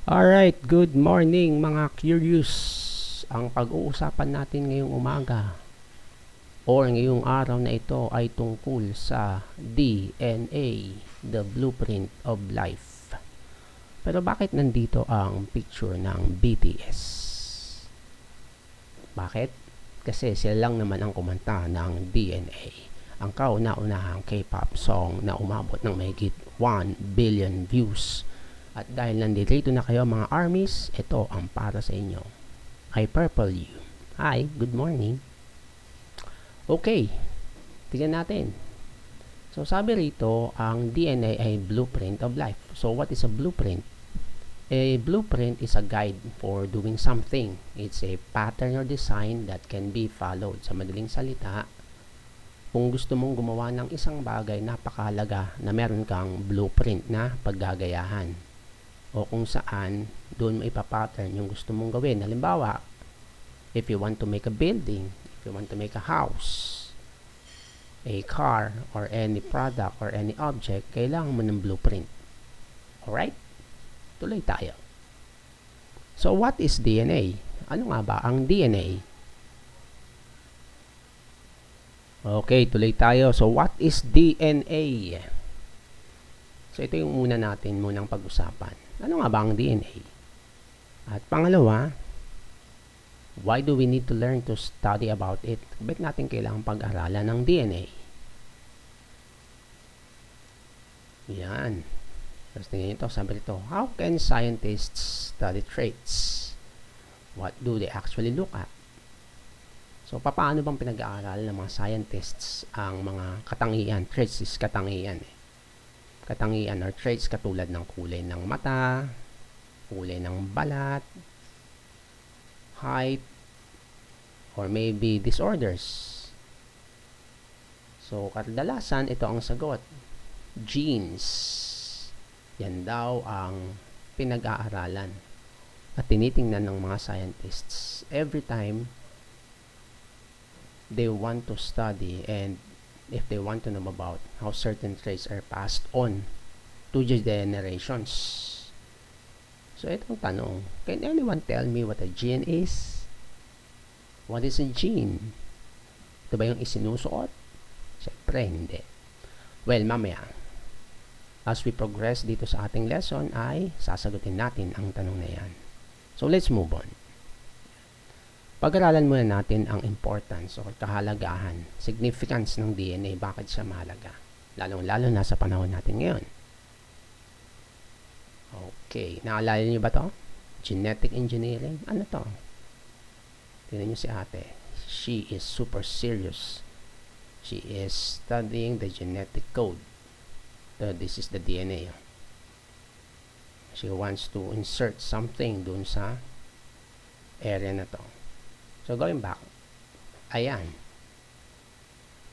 Alright, good morning mga curious. Ang pag-uusapan natin ngayong umaga or ngayong araw na ito ay tungkol sa DNA, the blueprint of life. Pero bakit nandito ang picture ng BTS? Bakit? Kasi sila lang naman ang kumanta ng DNA. Ang kauna-unahang K-pop song na umabot ng mahigit 1 billion views. At dahil nandito na kayo mga armies, ito ang para sa inyo. I purple you. Hi, good morning. Okay, tignan natin. So sabi rito, ang DNA ay blueprint of life. So what is a blueprint? A blueprint is a guide for doing something. It's a pattern or design that can be followed. Sa madaling salita, kung gusto mong gumawa ng isang bagay, napakahalaga na meron kang blueprint na paggagayahan. O kung saan doon mo ipapattern yung gusto mong gawin. Halimbawa, if you want to make a building, if you want to make a house, a car, or any product, or any object, kailangan mo ng blueprint. Alright? Tuloy tayo. So, what is DNA? Ano nga ba ang DNA? Okay, tuloy tayo. So, what is DNA? So, ito yung muna natin munang pag-usapan. Ano nga ba ang DNA? At pangalawa, why do we need to learn to study about it? Bakit natin kailangan pag-aralan ng DNA? Yan. Tapos tingnan nyo ito, sabi rito, how can scientists study traits? What do they actually look at? So, paano bang pinag-aaral ng mga scientists ang mga katangian? Traits is katangian eh. Katangian or traits katulad ng kulay ng mata, kulay ng balat, height, or maybe disorders. So, kadalasan ito ang sagot. Genes. Yan daw ang pinag-aaralan at tinitingnan ng mga scientists every time they want to study and if they want to know about how certain traits are passed on to generations. So, itong tanong, can anyone tell me what a gene is? What is a gene? Ito ba yung isinusuot? Siyempre, hindi. Well, mamaya, as we progress dito sa ating lesson, ay sasagutin natin ang tanong na yan. So, let's move on. Pag-aralan muna natin ang importance o kahalagahan, significance ng DNA, bakit siya mahalaga. Lalong-lalo na sa panahon natin ngayon. Okay, naalala niyo ba to? Genetic engineering? Ano to? Tingnan niyo si ate. She is super serious. She is studying the genetic code. So, this is the DNA. She wants to insert something dun sa area na to. So, going back, ayan.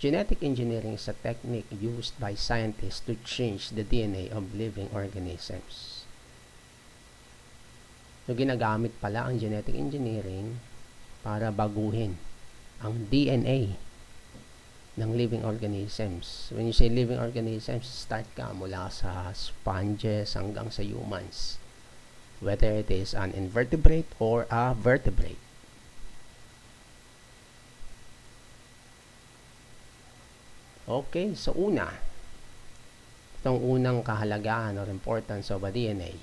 Genetic engineering is a technique used by scientists to change the DNA of living organisms. So, ginagamit pala ang genetic engineering para baguhin ang DNA ng living organisms. When you say living organisms, start ka mula sa sponges hanggang sa humans. Whether it is an invertebrate or a vertebrate. Okay, so itong unang kahalagahan or importance of a DNA,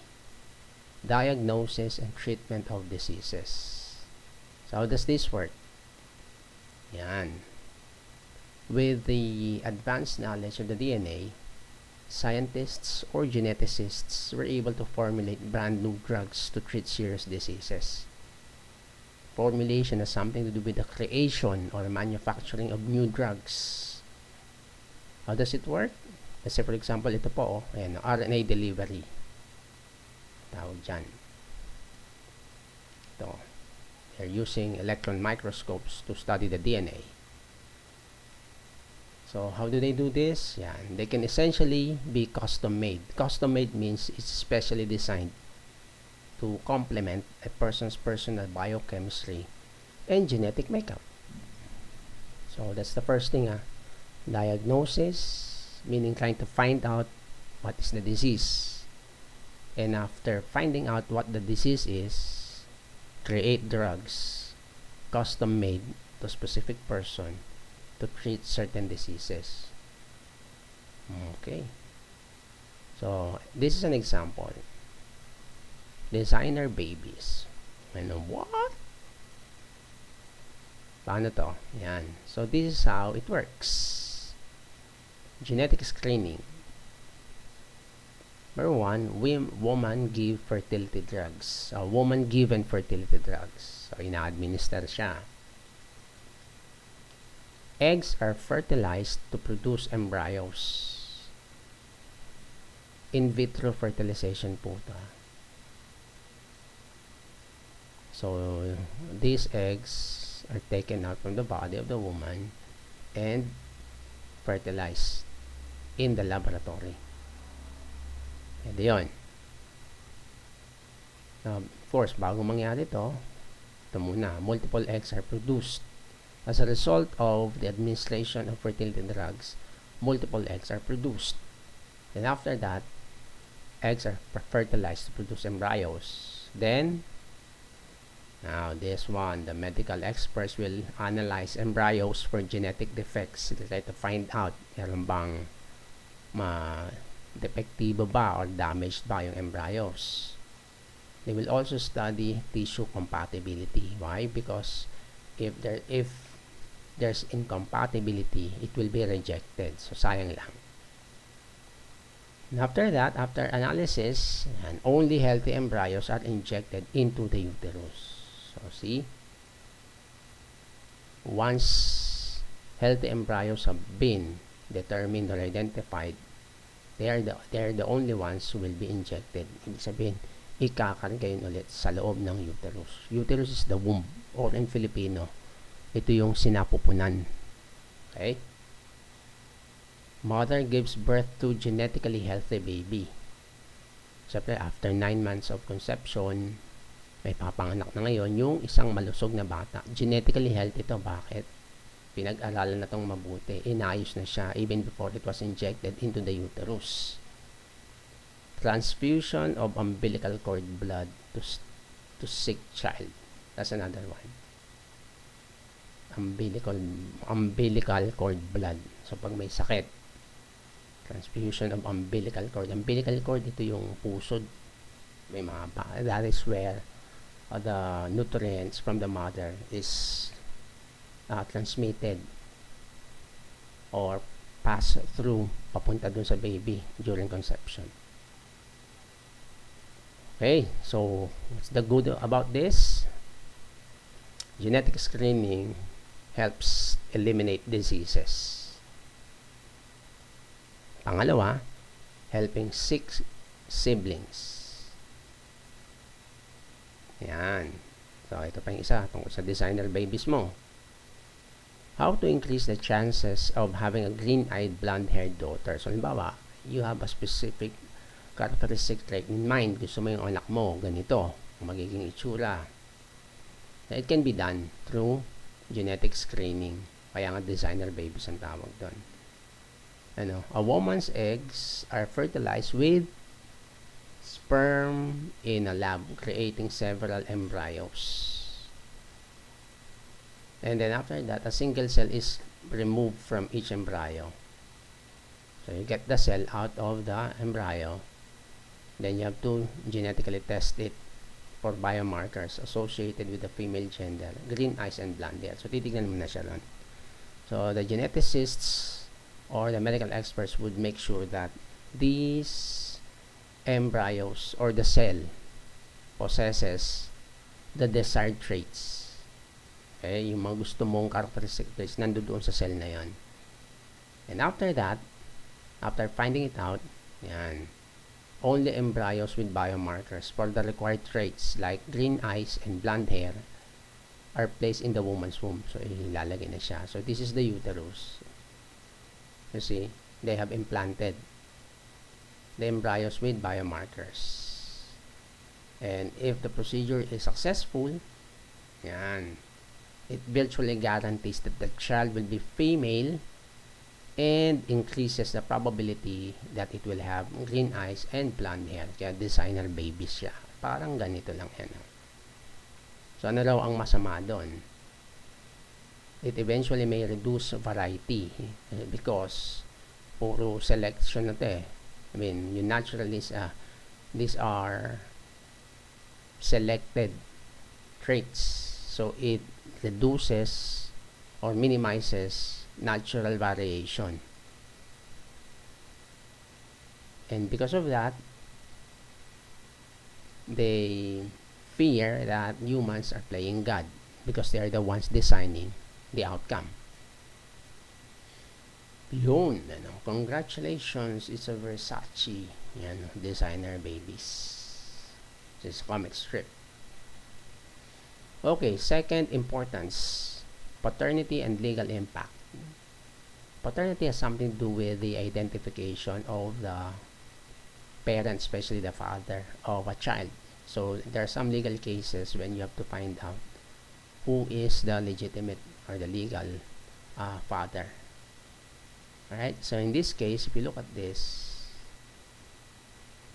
diagnosis and treatment of diseases. So, how does this work? Yan. With the advanced knowledge of the DNA, scientists or geneticists were able to formulate brand new drugs to treat serious diseases. Formulation has something to do with the creation or manufacturing of new drugs. How does it work? Let's say for example, ito po, ayan, RNA delivery. Tawag dyan. Ito. They're using electron microscopes to study the DNA. So, how do they do this? Yan. They can essentially be custom-made. Custom-made means it's specially designed to complement a person's personal biochemistry and genetic makeup. So, that's the first thing. Diagnosis, meaning trying to find out what is the disease. and after finding out what the disease is, create drugs custom made to specific person to treat certain diseases. Okay, so this is an example. Designer babies. Ano, what? Paano to? Yan. So this is how it works. Genetic screening. Number one, woman give fertility drugs. Woman given fertility drugs. So ina-administer siya. Eggs are fertilized to produce embryos. In vitro fertilization po ito. So these eggs are taken out from the body of the woman and fertilized in the laboratory. And yun. Of course, bago mangyari ito muna, multiple eggs are produced. As a result of the administration of fertility drugs, multiple eggs are produced. And after that, eggs are fertilized to produce embryos. Then, now this one, the medical experts will analyze embryos for genetic defects. They try to find out meron bang defektibo ba or damaged ba yung embryos. They will also study tissue compatibility. Why? Because if there's incompatibility, it will be rejected. So sayang lang. And after that, after analysis, and only healthy embryos are injected into the uterus. So see, once healthy embryos have been determined or identified, they are the only ones who will be injected. Ibig sabihin, ikakargayin ulit sa loob ng uterus. Uterus is the womb, or in Filipino, ito yung sinapupunan. Okay? Mother gives birth to genetically healthy baby. Siyempre, after 9 months of conception, may papanganak na ngayon yung isang malusog na bata. Genetically healthy ito. Bakit? Pinag-aralan na itong mabuti. Inayos na siya even before it was injected into the uterus. Transfusion of umbilical cord blood to sick child. That's another one. Umbilical cord blood. So, pag may sakit, transfusion of umbilical cord. Umbilical cord, ito yung pusod. May mga that is where the nutrients from the mother is transmitted or pass through papunta dun sa baby during conception. Okay, so what's the good about this? Genetic screening helps eliminate diseases. Pangalawa, helping sick siblings. Yan. So, ito pa yung isa tungkol sa designer babies mo. How to increase the chances of having a green-eyed, blonde-haired daughter. So, halimbawa, you have a specific characteristic trait in mind. Gusto mo yung anak mo, ganito, magiging itsura. It can be done through genetic screening. Kaya nga designer babies ang tawag doon. Ano, a woman's eggs are fertilized with sperm in a lab, creating several embryos. And then after that, a single cell is removed from each embryo. So you get the cell out of the embryo. Then you have to genetically test it for biomarkers associated with the female gender, green eyes and blonde hair. So titignan mo na siya ron. So the geneticists or the medical experts would make sure that these embryos or the cell possesses the desired traits. Okay, yung mga gusto mong characteristic traits nandoon sa cell na yon. And after that, after finding it out, yan, only embryos with biomarkers for the required traits like green eyes and blonde hair are placed in the woman's womb. So, ilalagay na siya. So, this is the uterus. You see, they have implanted the embryos with biomarkers. And if the procedure is successful, yan, it virtually guarantees that the child will be female and increases the probability that it will have green eyes and blonde hair. Kaya designer babies siya. Parang ganito lang yan. So ano raw ang masama doon? It eventually may reduce variety because puro selection na to eh. I mean, yung naturalist, these are selected traits. So it reduces or minimizes natural variation. And because of that, they fear that humans are playing God because they are the ones designing the outcome. Yun, ano, congratulations, it's a Versace, yan, designer babies. This is comic strip. Okay, second importance, paternity and legal impact. Paternity has something to do with the identification of the parent, especially the father of a child. So there are some legal cases when you have to find out who is the legitimate or the legal father. Alright, so in this case, if you look at this,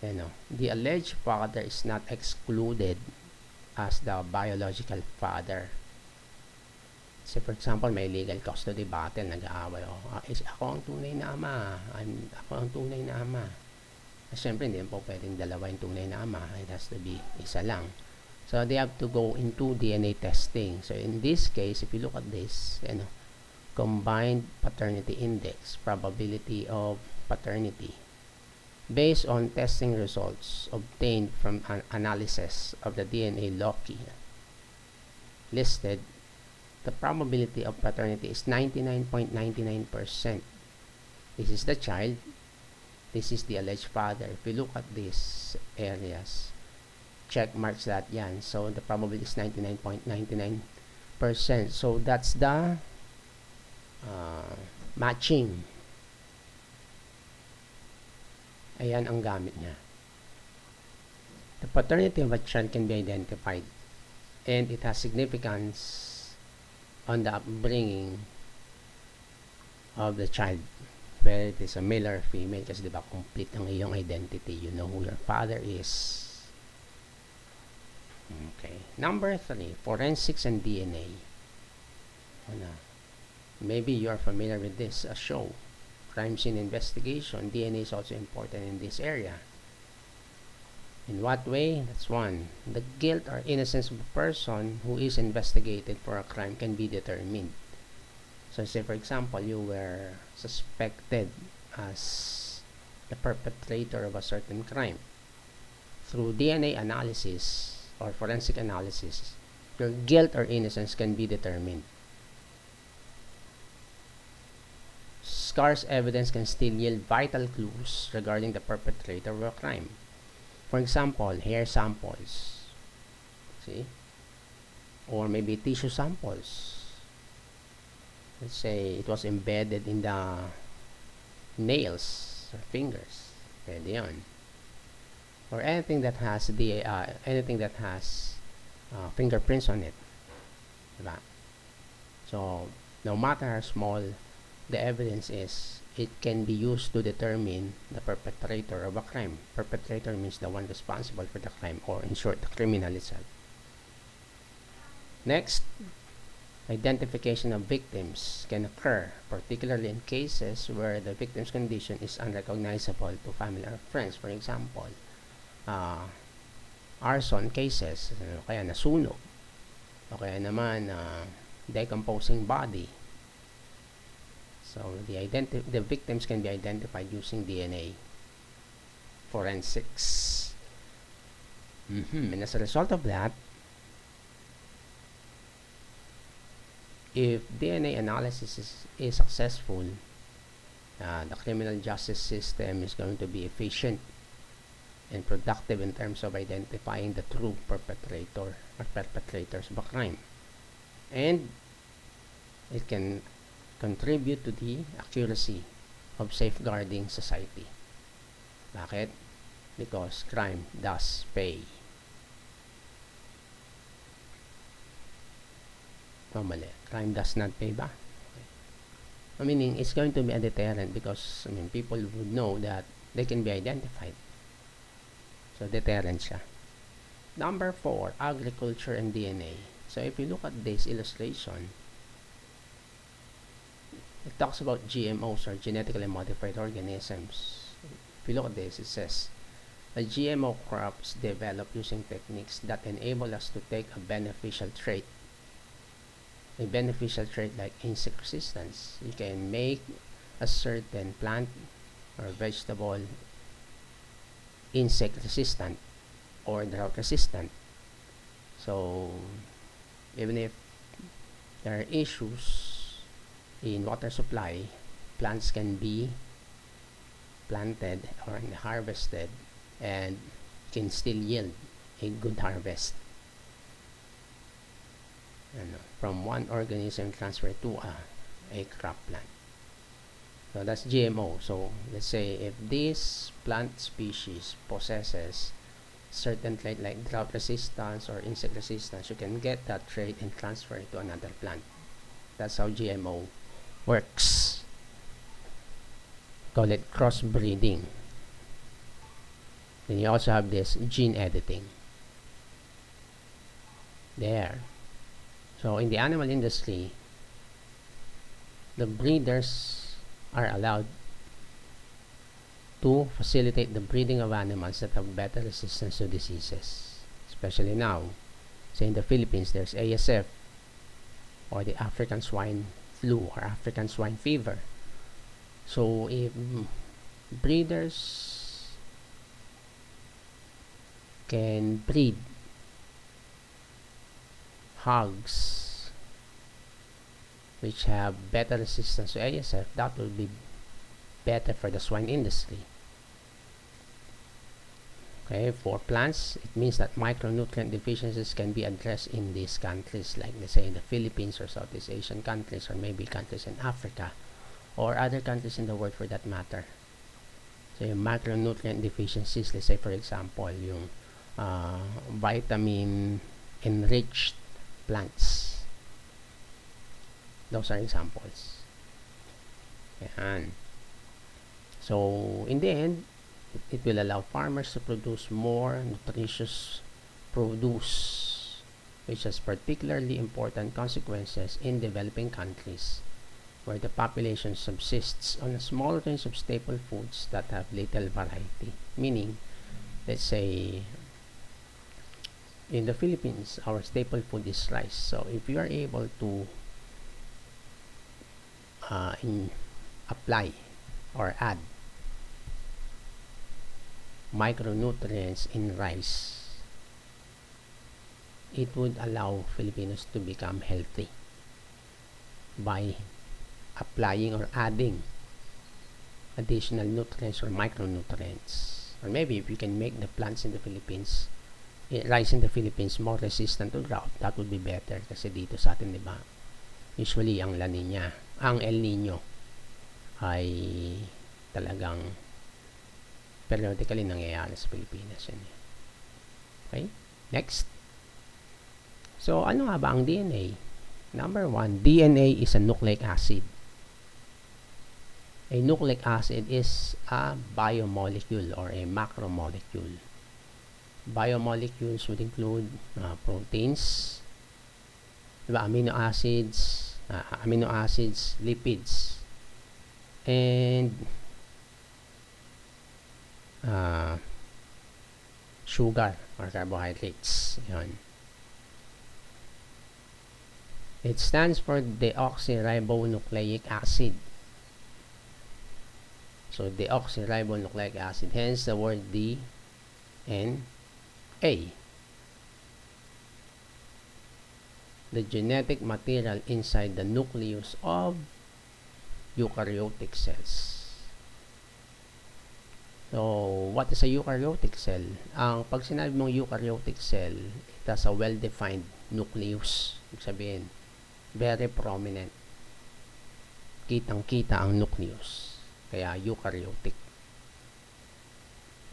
you know, the alleged father is not excluded as the biological father. So for example, may legal custody battle, nag-aaway, ako ang tunay na ama, ako ang tunay na ama. Siyempre, hindi po pwedeng dalawa yung tunay na ama, it has to be isa lang. So they have to go into DNA testing. So in this case, if you look at this, you know, combined paternity index, probability of paternity, based on testing results obtained from an analysis of the DNA loci listed, the probability of paternity is 99.99%. This is the child, this is the alleged father. If you look at these areas, check marks that yan, so the probability is 99.99%. So that's the matching. Ayan ang gamit niya. The paternity of a child can be identified and it has significance on the upbringing of the child, whether it is a male or female, kasi diba complete ang iyong identity, you know who your father is. Okay, number 3, forensics and DNA. Maybe you are familiar with this show, crime scene investigation. DNA is also important in this area. In what way? That's one. The guilt or innocence of a person who is investigated for a crime can be determined. So say for example, you were suspected as the perpetrator of a certain crime. Through DNA analysis or forensic analysis, your guilt or innocence can be determined. Scarce evidence can still yield vital clues regarding the perpetrator of a crime. For example, hair samples, see, or maybe tissue samples. Let's say it was embedded in the nails or fingers, pwede yun. Or anything that has fingerprints on it, diba? So no matter how small the evidence is, it can be used to determine the perpetrator of a crime. Perpetrator means the one responsible for the crime, or in short, the criminal itself. Next, identification of victims can occur, particularly in cases where the victim's condition is unrecognizable to family or friends. For example, arson cases, kaya nasunog, o kaya naman decomposing body. So the victims can be identified using DNA forensics. And as a result of that, if DNA analysis is successful, the criminal justice system is going to be efficient and productive in terms of identifying the true perpetrator or perpetrators of a crime. And it can contribute to the accuracy of safeguarding society. Bakit? Because crime does pay. Mali. Crime does not pay ba? Okay. Meaning it's going to be a deterrent because people would know that they can be identified. So deterrent siya. Number 4, agriculture and DNA. So if you look at this illustration, it talks about GMOs, or genetically modified organisms. If you look at this, it says the GMO crops developed using techniques that enable us to take a beneficial trait like insect resistance. You can make a certain plant or vegetable insect resistant or drought resistant. So even if there are issues in water supply, plants can be planted or harvested and can still yield a good harvest. From one organism transferred to a crop plant. So that's GMO. So let's say if this plant species possesses certain trait like drought resistance or insect resistance, you can get that trait and transfer it to another plant. That's how GMO works. Call it crossbreeding. Then you also have this gene editing. There. So in the animal industry, the breeders are allowed to facilitate the breeding of animals that have better resistance to diseases. Especially now, say in the Philippines, there's ASF, or the African swine flu or African swine fever. So if breeders can breed hogs which have better resistance to ASF, that will be better for the swine industry. Okay, for plants, it means that micronutrient deficiencies can be addressed in these countries, like let's say in the Philippines or Southeast Asian countries, or maybe countries in Africa or other countries in the world for that matter. So yung micronutrient deficiencies, let's say for example yung vitamin enriched plants, those are examples. Yan. So in the end, it will allow farmers to produce more nutritious produce, which has particularly important consequences in developing countries where the population subsists on a small range of staple foods that have little variety. Meaning, let's say in the Philippines, our staple food is rice. So if you are able to apply or add micronutrients in rice, it would allow Filipinos to become healthy by applying or adding additional nutrients or micronutrients. Or maybe if you can make the plants in the Philippines, rice in the Philippines, more resistant to drought, that would be better. Kasi dito sa atin, diba, usually ang La Nina, ang El Nino ay talagang periodically nangyayari sa Pilipinas. Yan. Okay? Next. So, ano nga ba ang DNA? Number 1, DNA is a nucleic acid. A nucleic acid is a biomolecule or a macromolecule. Biomolecules would include proteins, diba? Amino acids, lipids, and sugar or carbohydrates. Yan. It stands for Deoxyribonucleic Acid. So deoxyribonucleic acid, hence the word DNA. The genetic material inside the nucleus of eukaryotic cells. So, what is a eukaryotic cell? Pag sinabi mong eukaryotic cell, it has a well-defined nucleus. Ibig sabihin, very prominent. Kitang-kita ang nucleus. Kaya eukaryotic.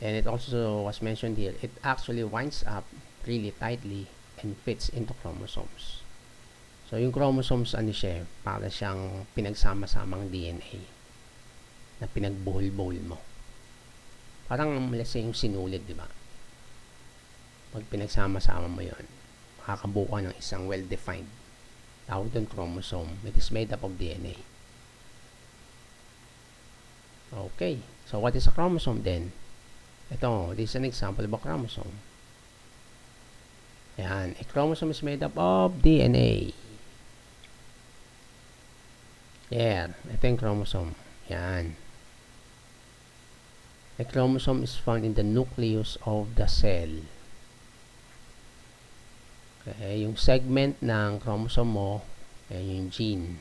And it also was mentioned here, it actually winds up really tightly and fits into chromosomes. So, yung chromosomes, ano siya, para siyang pinagsama-samang DNA na pinagbuhol-buhol mo. Parang, let's say, yung sinulid, di ba? Pag pinagsama-sama mo yon, makakabuo ng isang well-defined, tawag doon chromosome. It is made up of DNA. Okay. So, what is a chromosome then? Ito, this is an example of a chromosome. Yan. A chromosome is made up of DNA. Yan. Ito yung chromosome. Yan. A chromosome is found in the nucleus of the cell. Okay. Yung segment ng chromosome mo, yan yung gene.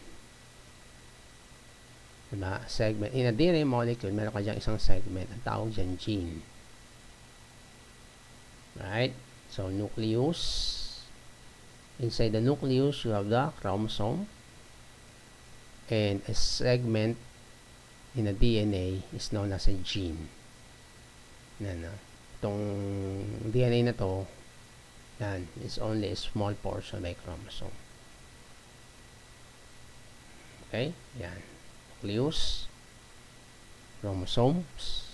Diba? Segment. In a DNA molecule, meron ka dyan isang segment. Ang tawag dyan gene. Right? So, nucleus. Inside the nucleus, you have the chromosome. And a segment in a DNA is known as a gene. Yan, itong DNA na to, yan, is only a small portion by chromosome. Okay? Yan. Nucleus, chromosomes,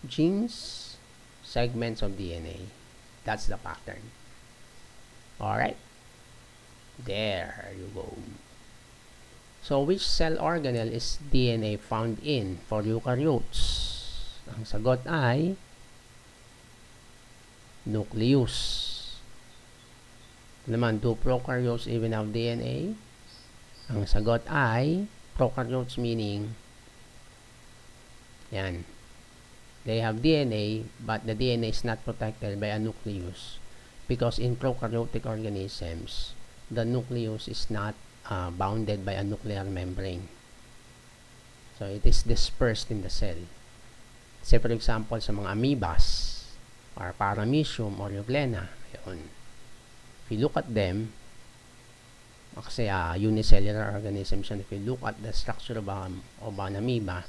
genes, segments of DNA. That's the pattern. Alright? There you go. So, which cell organelle is DNA found in for eukaryotes? Ang sagot ay nucleus. Naman, do prokaryotes even have DNA? Ang sagot ay prokaryotes, meaning yan, they have DNA, but the DNA is not protected by a nucleus because in prokaryotic organisms, the nucleus is not bounded by a nuclear membrane. So, it is dispersed in the cell. Say, for example, sa mga amoebas or paramecium or euglena, yun. If you look at them, kasi unicellular organisms, and if you look at the structure of an amoeba,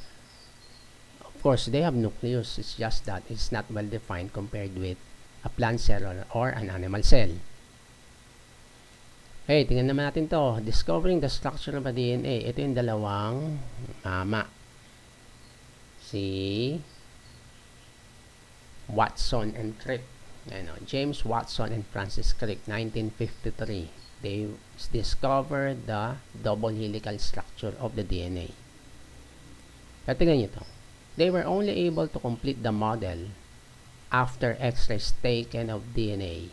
of course, they have nucleus. It's just that it's not well defined compared with a plant cell or an animal cell. Okay, tingnan naman natin to. Discovering the structure of a DNA. Ito yung dalawang mama. Si Watson and Crick. James Watson and Francis Crick, 1953. They discovered the double helical structure of the DNA. At tingnan nyo to. They were only able to complete the model after X-rays taken of DNA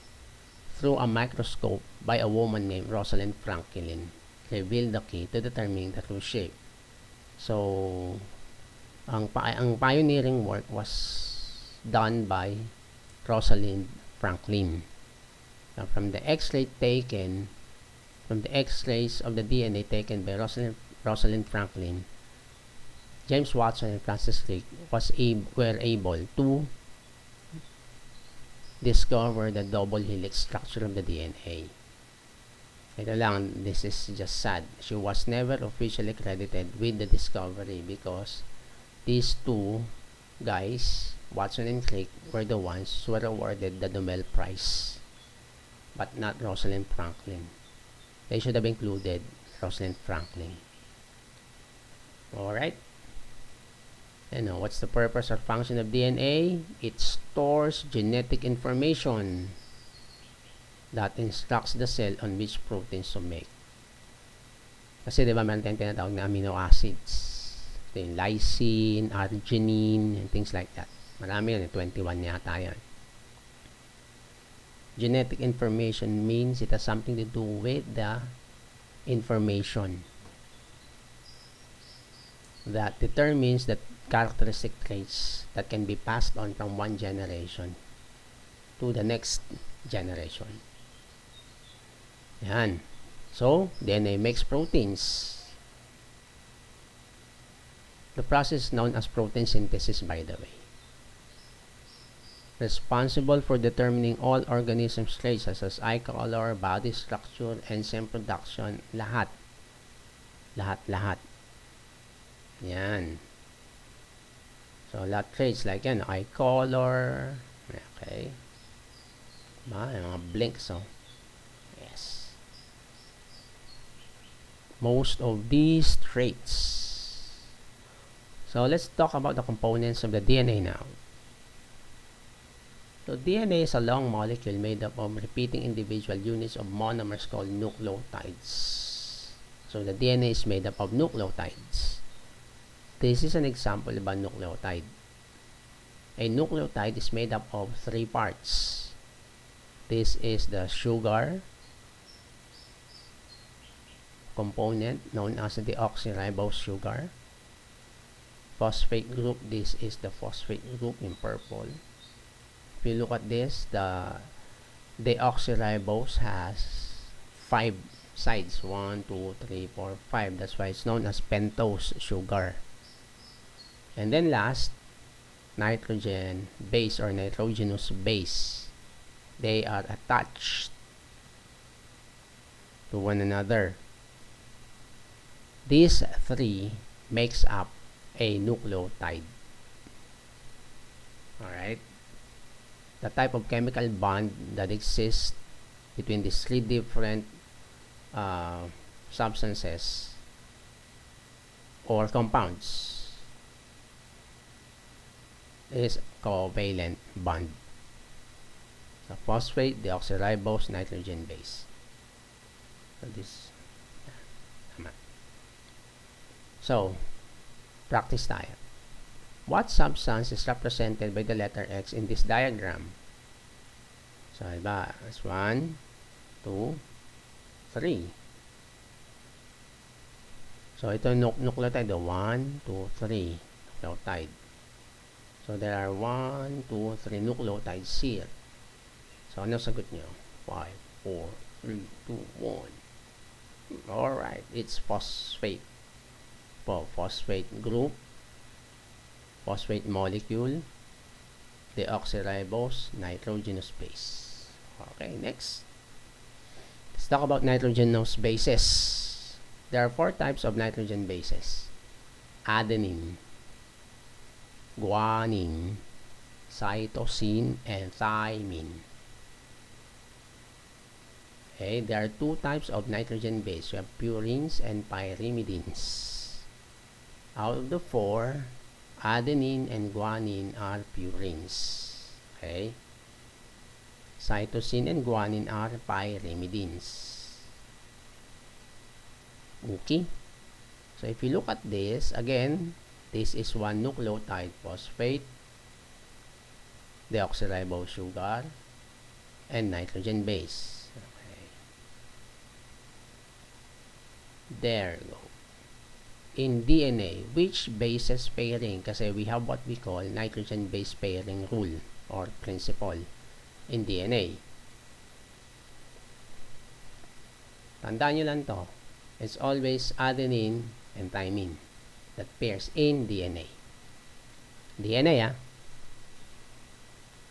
through a microscope by a woman named Rosalind Franklin revealed the key to determining the true shape. So, ang pioneering work was done by Rosalind Franklin. Now, from the X-rays of the DNA taken by Rosalind Franklin, James Watson and Francis Crick were able to discover the double helix structure of the DNA. Ito lang, this is just sad. She was never officially credited with the discovery because these two guys, Watson and Crick, were the ones who were awarded the Nobel Prize, but not Rosalind Franklin. They should have included Rosalind Franklin. Alright? What's the purpose or function of DNA? It stores genetic information that instructs the cell on which proteins to make. Kasi diba meron tayong tinatawag na amino acids. Ito yung lysine, arginine, and things like that. Marami yan, 21 yata yan. Genetic information means it has something to do with the information that determines the characteristic traits that can be passed on from one generation to the next generation. Yan. So, DNA makes proteins. The process is known as protein synthesis, by the way. Responsible for determining all organisms' traits such as eye color, body structure, enzyme production, lahat. Lahat. Yan. So, lahat traits like yan, eye color, okay. Yung mga blinks, oh. Yes. most of these traits. So let's talk about the components of the DNA now. So DNA is a long molecule made up of repeating individual units of monomers called nucleotides. So the DNA is made up of nucleotides. This is an example of a nucleotide. A nucleotide is made up of 3 parts. This is the sugar component known as the deoxyribose sugar. Phosphate group, this is the phosphate group in purple. If you look at this, the deoxyribose has 5 sides, 1, 2, 3, 4, 5. That's why it's known as pentose sugar. And then last, nitrogen base or nitrogenous base. They are attached to one another. These 3 makes up a nucleotide. Alright? The type of chemical bond that exists between these 3 different substances or compounds is covalent bond. So phosphate, deoxyribose, nitrogen base. So this. So practice tayo. What substance is represented by the letter X in this diagram? So iba, it's 1, 2, 3. So ito nucleotide, 1, 2, 3 nucleotide. So there are 1, 2, 3 nucleotides here. So ano sagot nyo? 5, 4, 3, 2, 1. Alright, it's phosphate. Phosphate group, phosphate molecule, deoxyribose, nitrogenous base. Okay, next. Let's talk about nitrogenous bases. There are 4 types of nitrogen bases: adenine, guanine, cytosine, and thymine. Okay, there are 2 types of nitrogen base. We have purines and pyrimidines. Out of the 4, adenine and guanine are purines. Okay, cytosine and guanine are pyrimidines. Okay, so if you look at this again, this is 1 nucleotide, phosphate, deoxyribose sugar, and nitrogen base. Okay, there you go. In DNA, which bases pairing? Kasi we have what we call nitrogen base pairing rule or principle in DNA. Tandaan nyo lang to. It's always adenine and thymine that pairs in DNA. DNA,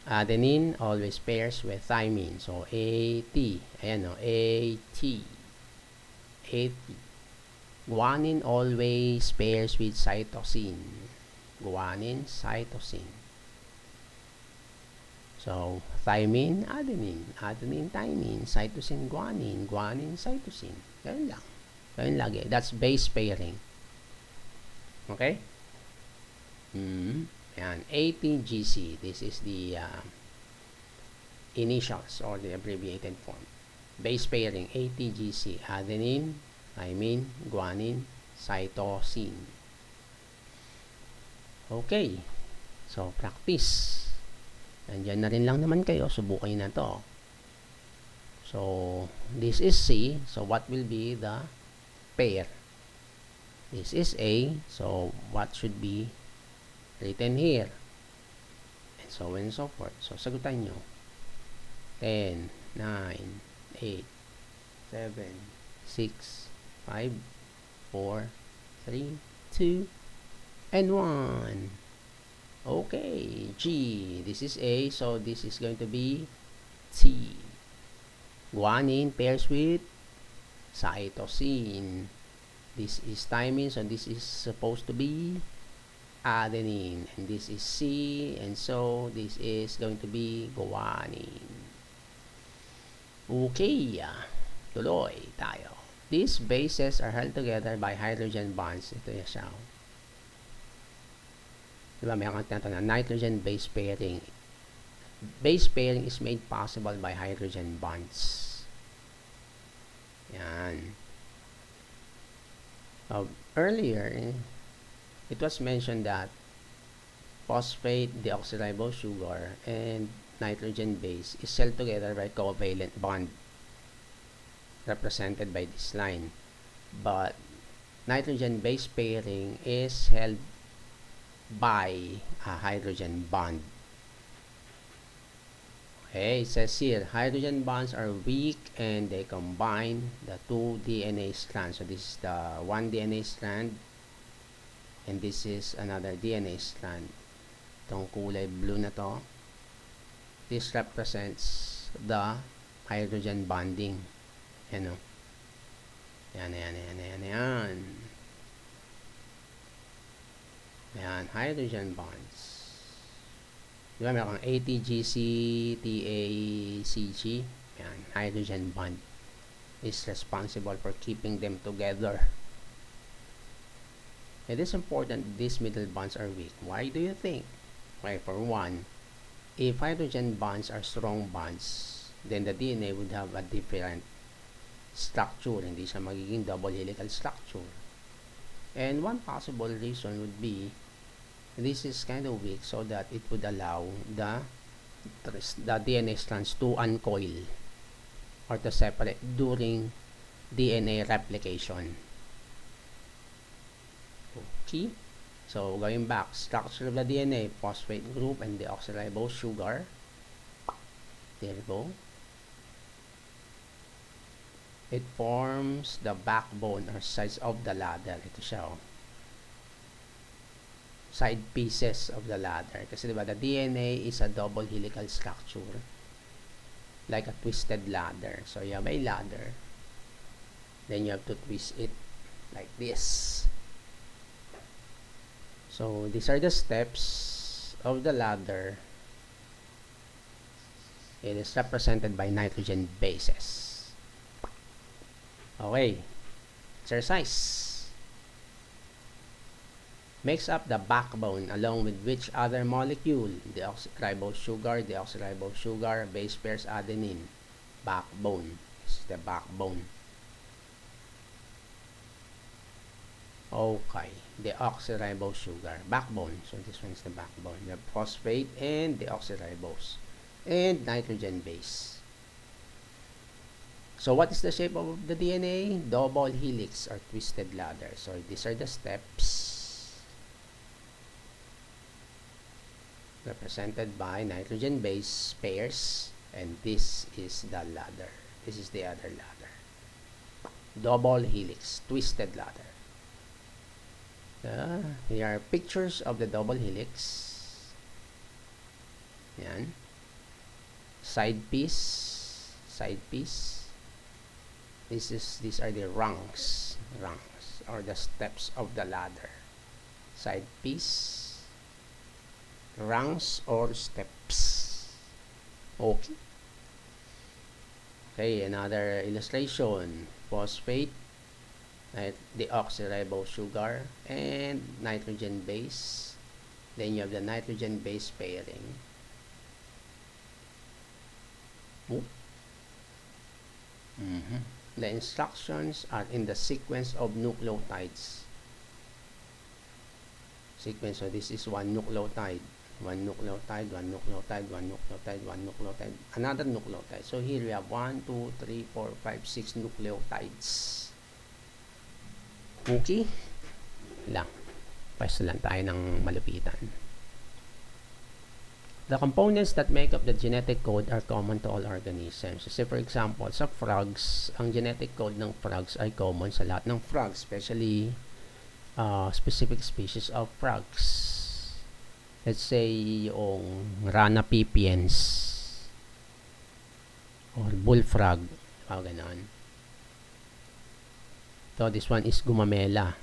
adenine always pairs with thymine. So, AT. Ayan o, AT. AT. Guanine always pairs with cytosine. Guanine, cytosine. So, thymine, adenine. Adenine, thymine. Cytosine, guanine. Guanine, cytosine. Ganun lang. Ganun lagi. That's base pairing. Okay? Ayan. ATGC. This is the initials or the abbreviated form. Base pairing. ATGC. Adenine, thymine, guanine, cytosine. Okay. So, practice. Nandiyan na rin lang naman kayo. Subukan na to. So, this is C. So, what will be the pair? This is A. So, what should be written here? And so on and so forth. So, sagutan nyo. 10, 9, 8, 7, 6, 5, 4, 3, 2, and 1. Okay, G. This is A, so this is going to be T. Guanine pairs with cytosine. This is thymine, so this is supposed to be adenine. And this is C, and so this is going to be guanine. Okay, tuloy tayo. These bases are held together by hydrogen bonds. Ito yung siya. Diba, may kang tinatawag na nitrogen base pairing. Base pairing is made possible by hydrogen bonds. Yan. Earlier, it was mentioned that phosphate, deoxyribose sugar, and nitrogen base is held together by covalent bond, represented by this line. But nitrogen base pairing is held by a hydrogen bond. Okay, it says here, hydrogen bonds are weak and they combine the two DNA strands. So this is the one DNA strand and this is another DNA strand. Itong kulay blue na to, this represents the hydrogen bonding. Yan o. Yan. Yan, hydrogen bonds. Diba, meron kang ATGC, TACG. Yan, hydrogen bond is responsible for keeping them together. It is important these middle bonds are weak. Why do you think? Well, for one, if hydrogen bonds are strong bonds, then the DNA would have a different structure. Hindi siya magiging double helical structure. And one possible reason would be this is kind of weak so that it would allow the DNA strands to uncoil or to separate during DNA replication. Okay, so going back, structure of the DNA, phosphate group and deoxyribose sugar. There you go. It forms the backbone or sides of the ladder. Ito siya, oh. Side pieces of the ladder. Kasi diba, the DNA is a double helical structure. Like a twisted ladder. So you have a ladder. Then you have to twist it like this. So these are the steps of the ladder. It is represented by nitrogen bases. Okay. Exercise. Makes up the backbone along with which other molecule? Deoxyribose sugar, base pairs adenine. Backbone. This is the backbone. Okay. Deoxyribose sugar. Backbone. So this one is the backbone. You have phosphate and deoxyribose. And nitrogen base. So what is the shape of the DNA? Double helix or twisted ladder. So these are the steps. Represented by nitrogen base pairs, and this is the ladder. This is the other ladder. Double helix, twisted ladder. Here are pictures of the double helix. Yan. Side piece. These are the rungs or the steps of the ladder. Side piece. Rungs or steps. Okay. Okay, another illustration. Phosphate, deoxyribose sugar, and nitrogen base. Then you have the nitrogen base pairing. The instructions are in the sequence of nucleotides. So this is one nucleotide. One nucleotide, another nucleotide. So here we have 1, 2, 3, 4, 5, 6 nucleotides. Okay? Lang. Pwesto lang tayo ng malupitan. The components that make up the genetic code are common to all organisms. So, for example, sa frogs, ang genetic code ng frogs ay common sa lahat ng frogs, especially specific species of frogs. Let's say yung Rana pipiens or bullfrog, ganon. So this one is Gumamela,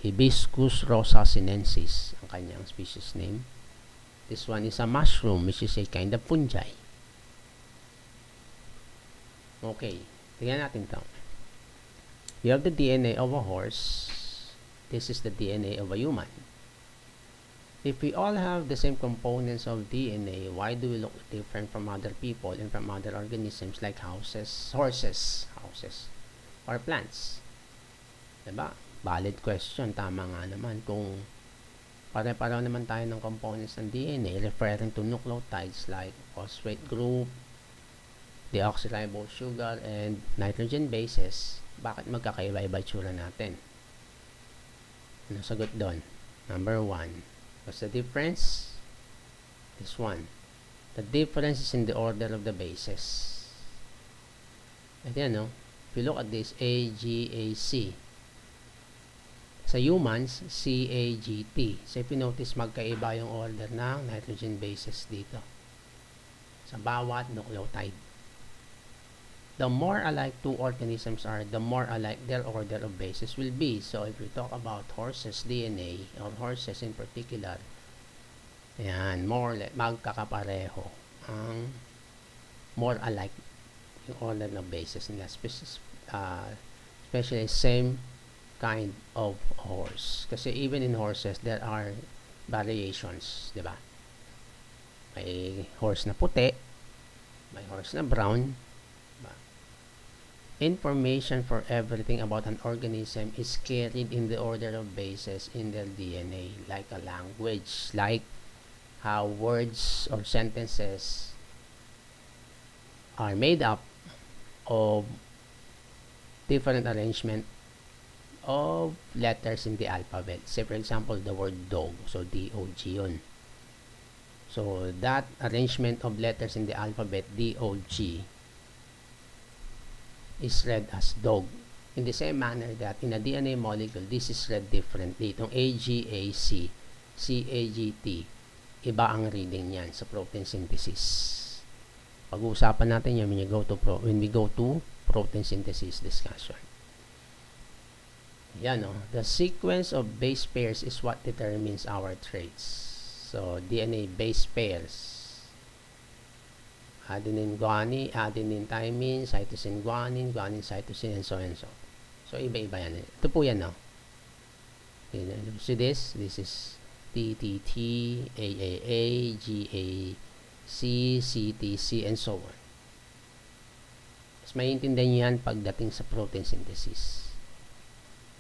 Hibiscus rosa sinensis ang kanyang species name. This one is a mushroom, which is a kind of fungi. Okay, tingnan natin to. You have the DNA of a horse. This is the DNA of a human. If we all have the same components of DNA, why do we look different from other people and from other organisms like horses, or plants? Diba? Valid question. Tama nga naman. Kung pare-pareho naman tayo ng components ng DNA referring to nucleotides like phosphate group, deoxyribonucleic sugar, and nitrogen bases, bakit magkakaiba-iba itsura natin? Ano sagot doon? Number 1. What's the difference? This one. The difference is in the order of the bases. At yan, no? If you look at this, A, G, A, C. Sa humans, C, A, G, T. So, if you notice, magkaiba yung order ng nitrogen bases dito. Sa bawat nucleotide. The more alike two organisms are, the more alike their order of bases will be. So, if we talk about horses' DNA, or horses in particular, yan, magkakapareho ang more alike yung order ng bases nila. Especially same kind of horse. Kasi even in horses, there are variations, di ba? May horse na puti, may horse na brown. Information for everything about an organism is carried in the order of bases in their DNA, like a language, like how words or sentences are made up of different arrangement of letters in the alphabet. Say for example, the word dog, so D-O-G yun. So that arrangement of letters in the alphabet, D-O-G, is read as dog. In the same manner that in a DNA molecule, this is read differently. Itong AGAC, CAGT, iba ang reading niyan sa protein synthesis. Pag-uusapan natin yan when we go to protein synthesis discussion. Yan, no? The sequence of base pairs is what determines our traits. So, DNA base pairs. Adenine, guanine, adenine, thymine, cytosine, guanine, guanine, cytosine, and so and so. So, iba-iba yan. Ito po yan, no? See this? This is TTT, AAA, GAC, CTC, and so on. Mas maintindihan nyo yan pagdating sa protein synthesis.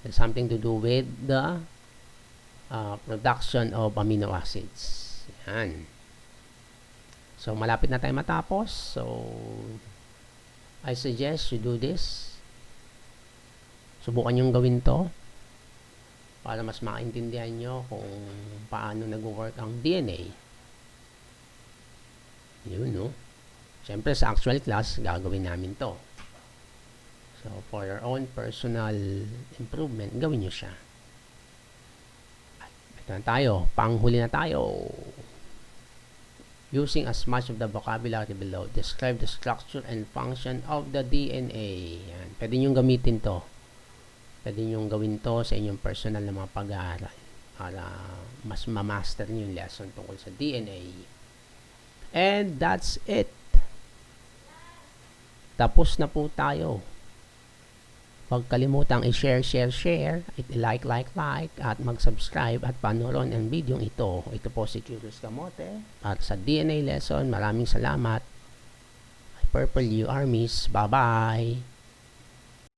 There's something to do with the production of amino acids. Yan. So, malapit na tayo matapos. So, I suggest you do this. Subukan yung gawin to para mas maintindihan nyo kung paano nag-work ang DNA. Yun, no? Siyempre, sa actual class, gagawin namin to. So, for your own personal improvement, gawin nyo siya. Ito na tayo. Panghuli na tayo. Using as much of the vocabulary below, describe the structure and function of the DNA. Yan. Pwede nyo gamitin to. Pwede nyo gawin to sa inyong personal na mga pag-aaral para mas ma-master nyo yung lesson tungkol sa DNA. And that's it. Tapos na po tayo. Huwag kalimutang i-share, like, at mag-subscribe at panoorin ang video ito. Ito po si Curious Kamote para sa DNA lesson. Maraming salamat. Purple U Armies. Bye-bye.